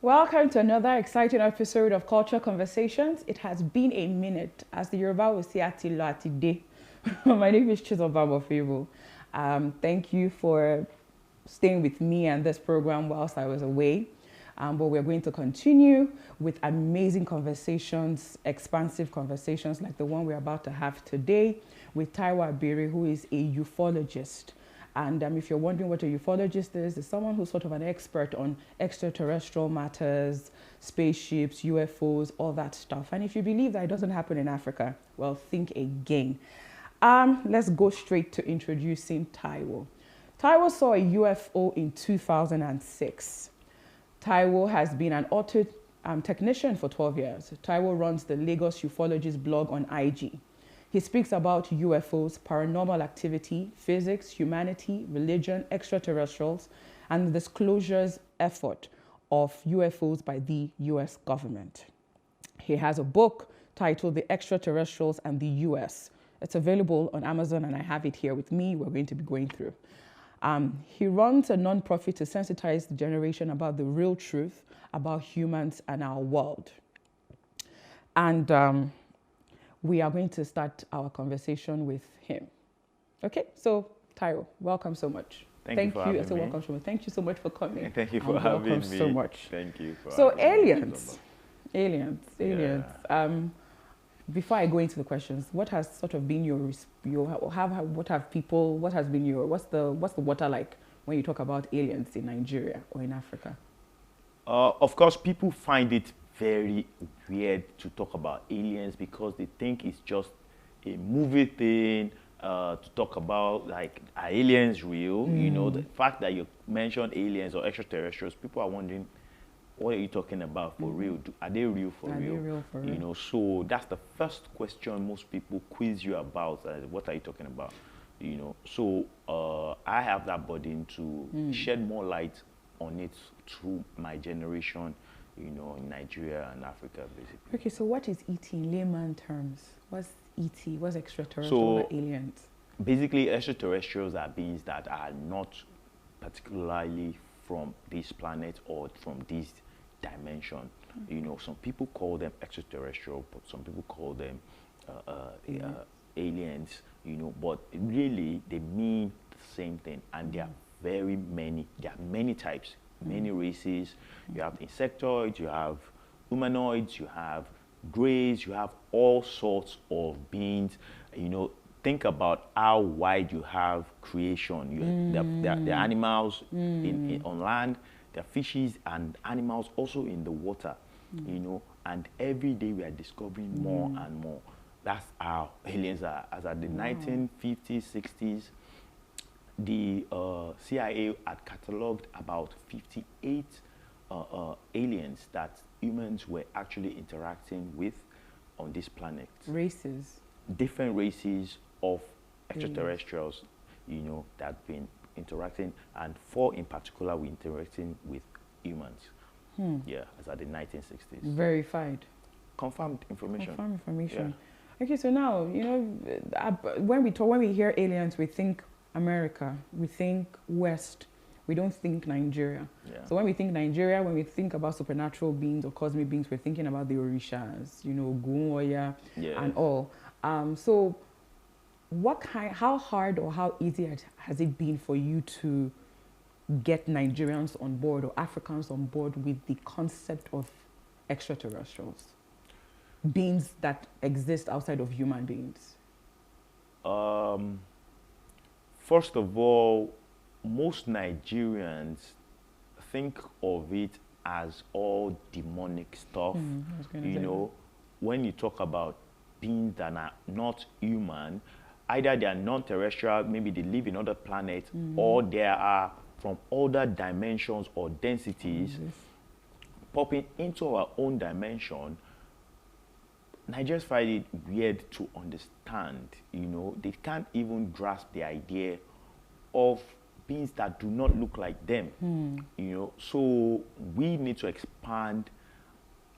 Welcome to another exciting episode of Culture Conversations. It has been a minute, as the Yoruba will say, "Ati lo ati de." My name is Chizoba Fable. Thank you for staying with me and this program whilst I was away. But we're going to continue with amazing conversations, expansive conversations like the one we're about to have today with Taiwo Abiri, who is a ufologist. And if you're wondering what a ufologist is, it's someone who's sort of an expert on extraterrestrial matters, spaceships, UFOs, all that stuff. And if you believe that it doesn't happen in Africa, well, think again. Let's go straight to introducing Taiwo. Taiwo saw a UFO in 2006. Taiwo has been an auto technician for 12 years. Taiwo runs the Lagos Ufologist blog on IG. He speaks about UFOs, paranormal activity, physics, humanity, religion, extraterrestrials, and the disclosures effort of UFOs by the US government. He has a book titled The Extraterrestrials and the US. It's available on Amazon, and I have it here with me. We're going to be going through. He runs a non-profit to sensitize the generation about the real truth about humans and our world. And we are going to start our conversation with him. Okay, so Taiwo, welcome so much. Thank you for having me. Welcome so much. Thank you so much for coming. And thank you for having me. Welcome so much. Thank you for so having aliens. Yeah. Before I go into the questions, what has sort of been what's the water like when you talk about aliens in Nigeria or in Africa? Of course, people find it very weird to talk about aliens because they think it's just a movie thing to talk about, like, are aliens real? You know, the fact that you mentioned aliens or extraterrestrials, people are wondering, what are you talking about for real? Are they real for real? They real for real? You know, so that's the first question most people quiz you about. What are you talking about? You know, so I have that burden to shed more light on it through my generation, you know, in Nigeria and Africa, basically. Okay, so what is ET in layman terms? What's ET? What's extraterrestrial or aliens? Basically, extraterrestrials are beings that are not particularly from this planet or from this dimension. You know, some people call them extraterrestrial, but some people call them aliens, you know, but really they mean the same thing, and there are very many, there are many types, many races. You have insectoids, you have humanoids, you have greys, you have all sorts of beings. You know, think about how wide you have creation. The animals on land, there are fishes and animals also in the water, you know, and every day we are discovering more and more. That's how aliens are. As at the 1950s, 60s, the CIA had catalogued about 58 aliens that humans were actually interacting with on this planet. Races. Different races of extraterrestrials, you know, that have been interacting, and 4 in particular were interacting with humans. Yeah, as at the 1960s. Verified. Confirmed information. Confirmed information. Yeah. Okay, so now, you know, when we hear aliens, we think America, we think West, we don't think Nigeria. Yeah. So when we think Nigeria, when we think about supernatural beings or cosmic beings, we're thinking about the Orishas, you know, Gun, and all. So how hard or how easy has it been for you to get Nigerians on board or Africans on board with the concept of extraterrestrials? Beings that exist outside of human beings? First of all, most Nigerians think of it as all demonic stuff. You know, when you talk about beings that are not human, either they are non-terrestrial, maybe they live in other planets, or they are from other dimensions or densities popping into our own dimension. Nigerians find it weird to understand, you know. They can't even grasp the idea of beings that do not look like them, you know. So we need to expand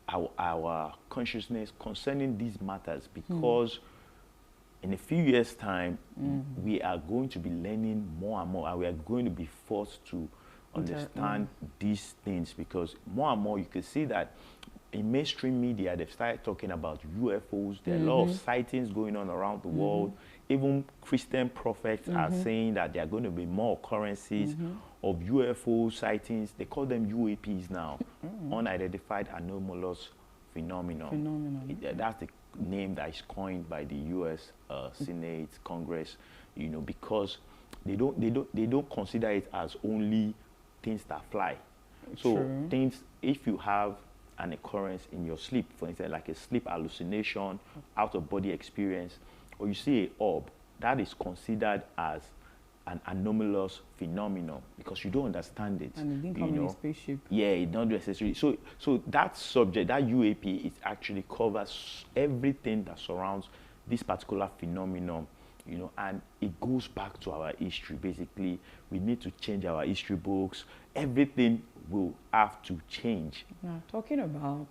our consciousness concerning these matters, because in a few years' time, we are going to be learning more and more, and we are going to be forced to understand these things, because more and more you can see that in mainstream media they've started talking about UFOs. There are a lot of sightings going on around the world. Even Christian prophets are saying that there are going to be more occurrences of UFO sightings. They call them UAPs now, unidentified anomalous phenomenon. That's the name that is coined by the U.S. Senate, Congress, you know, because they don't consider it as only things that fly. So things, if you have an occurrence in your sleep, for instance, like a sleep hallucination, out of body experience, or you see a orb, that is considered as an anomalous phenomenon because you don't understand it. And it didn't come in a spaceship. Yeah, it's not necessary. So that subject, that UAP, it actually covers everything that surrounds this particular phenomenon, you know, and it goes back to our history. Basically, we need to change our history books. Everything will have to change. Now, talking about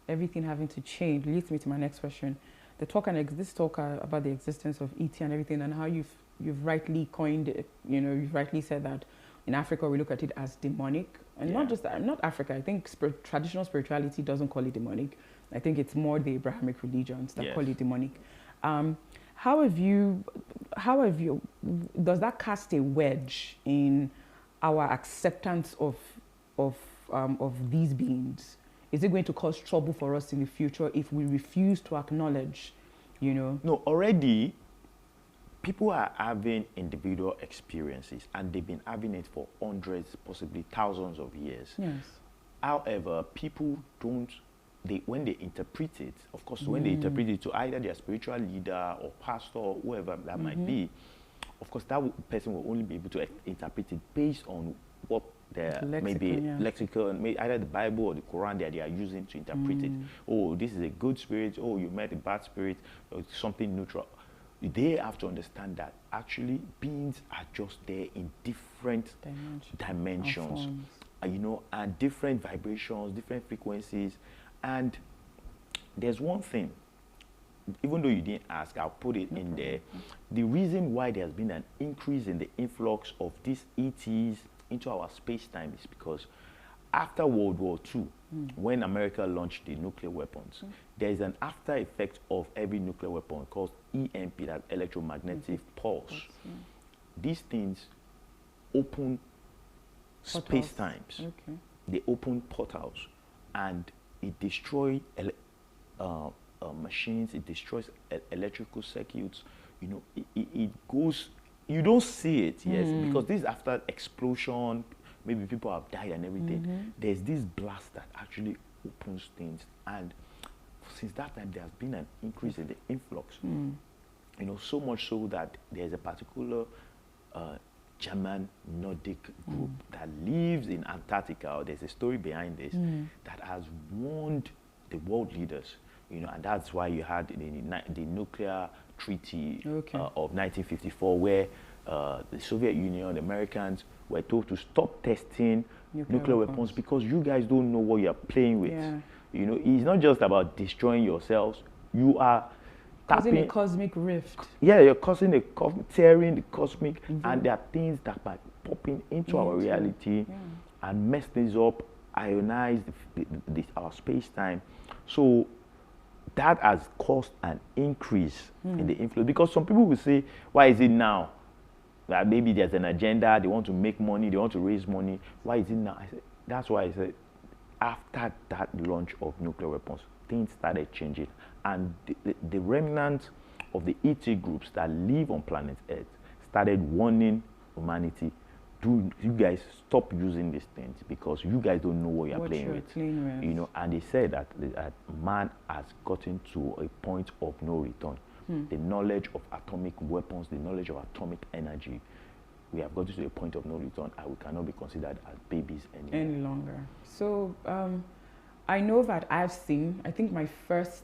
everything having to change leads me to my next question. The talk and this talk about the existence of ET and everything, and how you've rightly coined it. You know, you've rightly said that in Africa we look at it as demonic, and not just that, not Africa. I think traditional spirituality doesn't call it demonic. I think it's more the Abrahamic religions that call it demonic. How have you? Does that cast a wedge in our acceptance of these beings? Is it going to cause trouble for us in the future if we refuse to acknowledge, you know? No, already people are having individual experiences, and they've been having it for hundreds, possibly thousands of years. Yes. However, people don't, when they interpret it, of course, when they interpret it to either their spiritual leader or pastor or whoever that might be, of course, that person will only be able to interpret it based on what their lexicon, either the Bible or the Quran that they are using to interpret it. Oh, this is a good spirit. Oh, you met a bad spirit, or something neutral. They have to understand that actually beings are just there in different dimensions, you know, and different vibrations, different frequencies. And there's one thing, even though you didn't ask, I'll put it in there. The reason why there's been an increase in the influx of these ETs into our space-time is because after World War II, when America launched the nuclear weapons, there is an after effect of every nuclear weapon called EMP, that electromagnetic pulse. These things open space-times. They open portals, and it destroys machines, it destroys electrical circuits. You know, it goes, you don't see it, because this is after explosion, maybe people have died and everything. There's this blast that actually opens things, and since that time there has been an increase in the influx. You know, so much so that there's a particular German Nordic group that lives in Antarctica. There's a story behind this that has warned the world leaders, you know, and that's why you had the nuclear treaty of 1954, where the Soviet Union, the Americans were told to stop testing nuclear weapons because you guys don't know what you're playing with. You know, it's not just about destroying yourselves. You are causing a cosmic rift. Yeah, you're causing tearing the cosmic, and there are things that are popping into our reality and mess things up, ionize our space-time. So that has caused an increase in the influence, because some people will say, why is it now? That maybe there's an agenda, they want to make money, they want to raise money. Why is it now? I said, that's why I said, after that launch of nuclear weapons, things started changing. And the remnants of the ET groups that live on planet Earth started warning humanity, you guys stop using these things because you guys don't know what you're playing with. You know, and they said that man has gotten to a point of no return. The knowledge of atomic weapons, the knowledge of atomic energy, we have gotten to a point of no return, and we cannot be considered as babies any longer. So I know that I think my first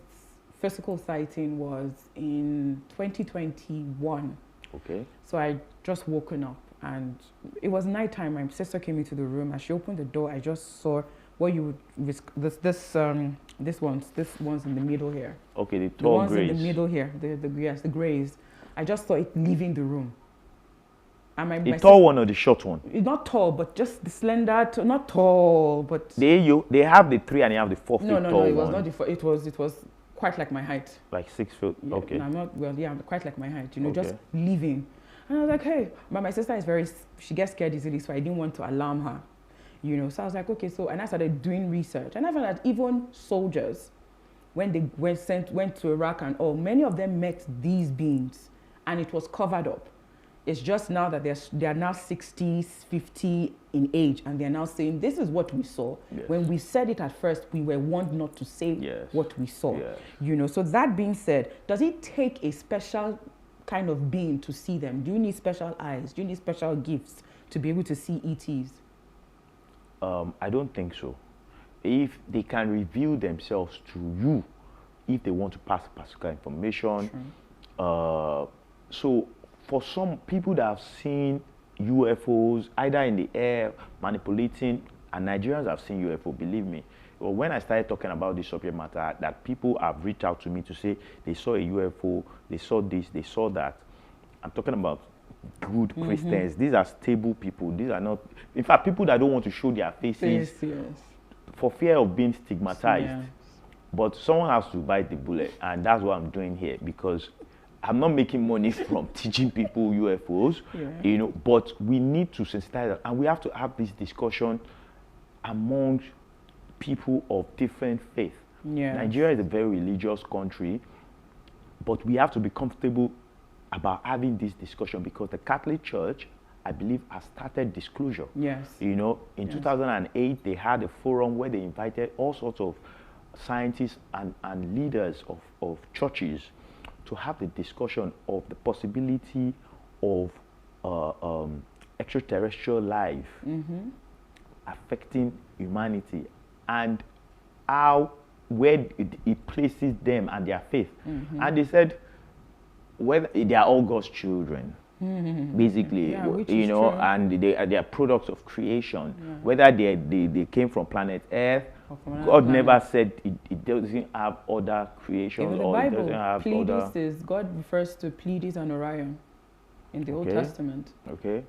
physical sighting was in 2021. Okay. So I just woken up, and it was nighttime. My sister came into the room. As she opened the door, I just saw what you would this one's in the middle here. Okay, the tall grays. In the middle here, the grays. I just saw it leaving the room. And my the tall one or the short one? Not tall, but just the slender. Not tall, but they have the 3 and you have the 4 feet no, tall it was one. not the 4. It was quite like my height. Like 6 foot. Yeah, Okay. No, I'm not. Well, yeah, quite like my height. You know, Okay. just living. And I was like, hey, but my sister is she gets scared easily, so I didn't want to alarm her. You know, so I was like, okay, and I started doing research, and I found that even soldiers, when they went to Iraq and all, many of them met these beings, and it was covered up. It's just now that they are now 60s, 50 in age, and they're now saying, this is what we saw. Yes. When we said it at first, we were warned not to say what we saw. Yes. You know, so that being said, does it take a special kind of being to see them? Do you need special eyes? Do you need special gifts to be able to see ETs? I don't think so. If they can reveal themselves to you, if they want to pass particular information. So for some people that have seen UFOs, either in the air, manipulating, and Nigerians have seen UFO, believe me. Well, when I started talking about this subject matter, that people have reached out to me to say they saw a UFO, they saw this, they saw that. I'm talking about good Christians. These are stable people. These are not, in fact, people that don't want to show their faces for fear of being stigmatized. Yes. But someone has to bite the bullet, and that's what I'm doing here, because I'm not making money from teaching people UFOs, you know, but we need to sensitize, and we have to have this discussion among people of different faith. Nigeria is a very religious country, but we have to be comfortable about having this discussion, because the Catholic Church, I believe, has started disclosure. Yes. You know, in 2008, they had a forum where they invited all sorts of scientists and leaders of churches to have the discussion of the possibility of extraterrestrial life affecting humanity, and where it places them and their faith. And they said, whether they are all God's children, basically, you know, true. And they are products of creation. Whether they came from planet Earth, God never said it doesn't have other creations. Even the or Bible, it doesn't have Pleiades God refers to Pleiades and Orion in the Old Testament.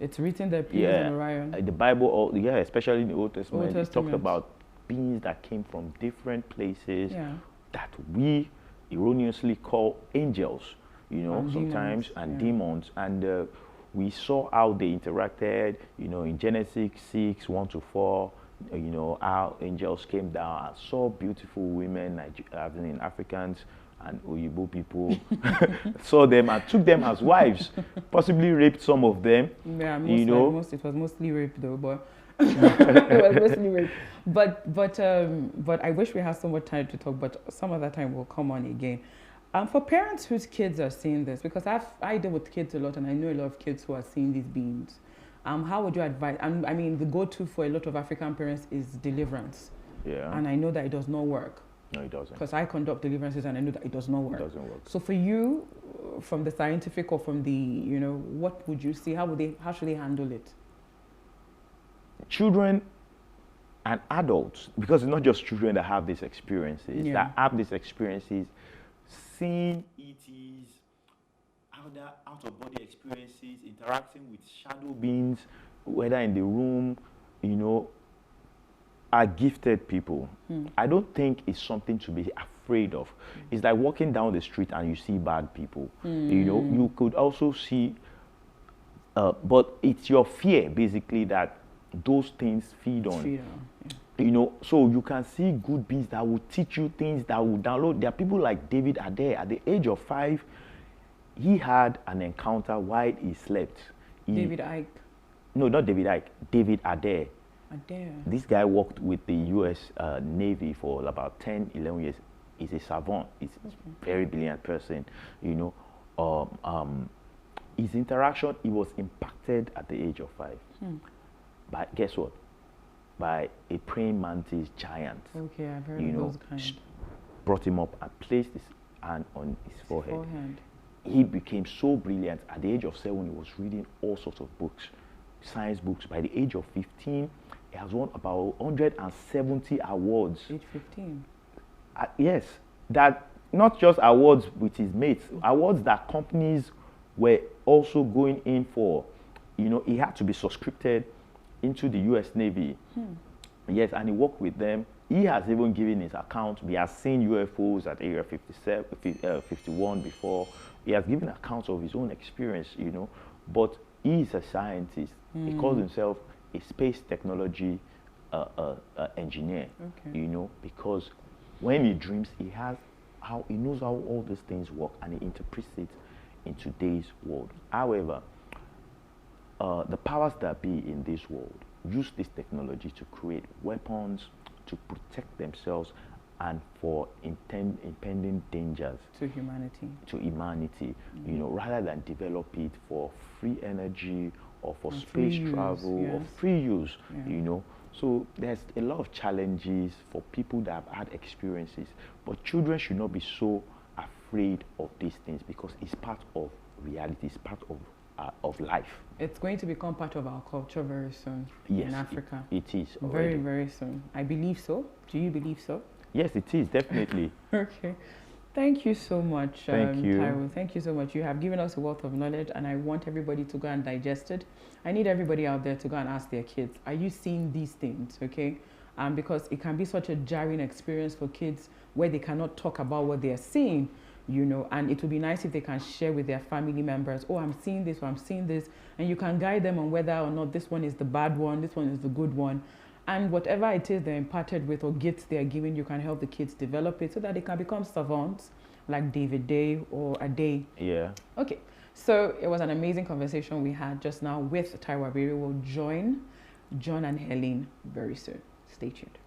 It's written there, Pleiades and Orion. The Bible, especially in the Old Testament, it talks about beings that came from different places that we erroneously call angels. You know, and sometimes, demons. Demons. And we saw how they interacted, you know, in Genesis 6, 1-4, you know, how angels came down and saw beautiful women, in Africans and Oyibo people, saw them and took them as wives, possibly raped some of them. Yeah, you know. It was mostly rape though, but it was mostly rape. But I wish we had so much time to talk, but some other time we'll come on again. For parents whose kids are seeing this, because I deal with kids a lot, and I know a lot of kids who are seeing these beings, how would you advise? I mean, the go-to for a lot of African parents is deliverance. Yeah. And I know that it does not work. No, it doesn't. Because I conduct deliverances, and I know that it does not work. It doesn't work. So for you, from the scientific or from the, you know, what would you see? How should they handle it? Children and adults, because it's not just children that have these experiences, seeing ETs, other out-of-body experiences, interacting with shadow beings, whether in the room, you know, are gifted people. I don't think it's something to be afraid of. It's like walking down the street and you see bad people. You know, you could also see, but it's your fear, basically, that those things feed on. You know, so you can see good beings that will teach you things, that will download. There are people like David Adair. At the age of 5, he had an encounter while he slept. David Icke? No, not David Icke. David Adair. Adair. This guy worked with the U.S. Navy for about 10, 11 years. He's a savant. He's a very brilliant person. You know, his interaction, he was impacted at the age of 5. But guess what? By a praying mantis giant. Okay, I've heard of those kinds. Brought him up and placed his hand on his forehead. He became so brilliant. At the age of 7, he was reading all sorts of books, science books. By the age of 15, he has won about 170 awards. Age 15? Yes. That not just awards with his mates, awards that companies were also going in for. you know, he had to be subscripted into the U.S. Navy. Yes, and he worked with them. He has even given his account. We have seen UFOs at Area 51 before. He has given accounts of his own experience, you know. But he is a scientist. He calls himself a space technology engineer, you know, because when he dreams, he knows how all these things work, and he interprets it in today's world. However, the powers that be in this world use this technology to create weapons to protect themselves and for impending dangers to humanity. You know, rather than develop it for free energy or for space travel or free use, you know. So there's a lot of challenges for people that have had experiences, but children should not be so afraid of these things because it's part of reality, it's part of life. It's going to become part of our culture very soon in Africa. It is already. Very, very soon. I believe so. Do you believe so? Yes, it is, definitely. Okay. Thank you so much, Thank you. Taiwo. Thank you so much. You have given us a wealth of knowledge, and I want everybody to go and digest it. I need everybody out there to go and ask their kids, are you seeing these things, okay? Because it can be such a jarring experience for kids where they cannot talk about what they are seeing, you know, and it would be nice if they can share with their family members, oh, I'm seeing this, or I'm seeing this, and you can guide them on whether or not this one is the bad one, this one is the good one. And whatever it is they're imparted with or gifts they're given, you can help the kids develop it so that they can become savants like David Day or Ade. Yeah. Okay, so it was an amazing conversation we had just now with Taiwo. We'll join John and Helen very soon. Stay tuned.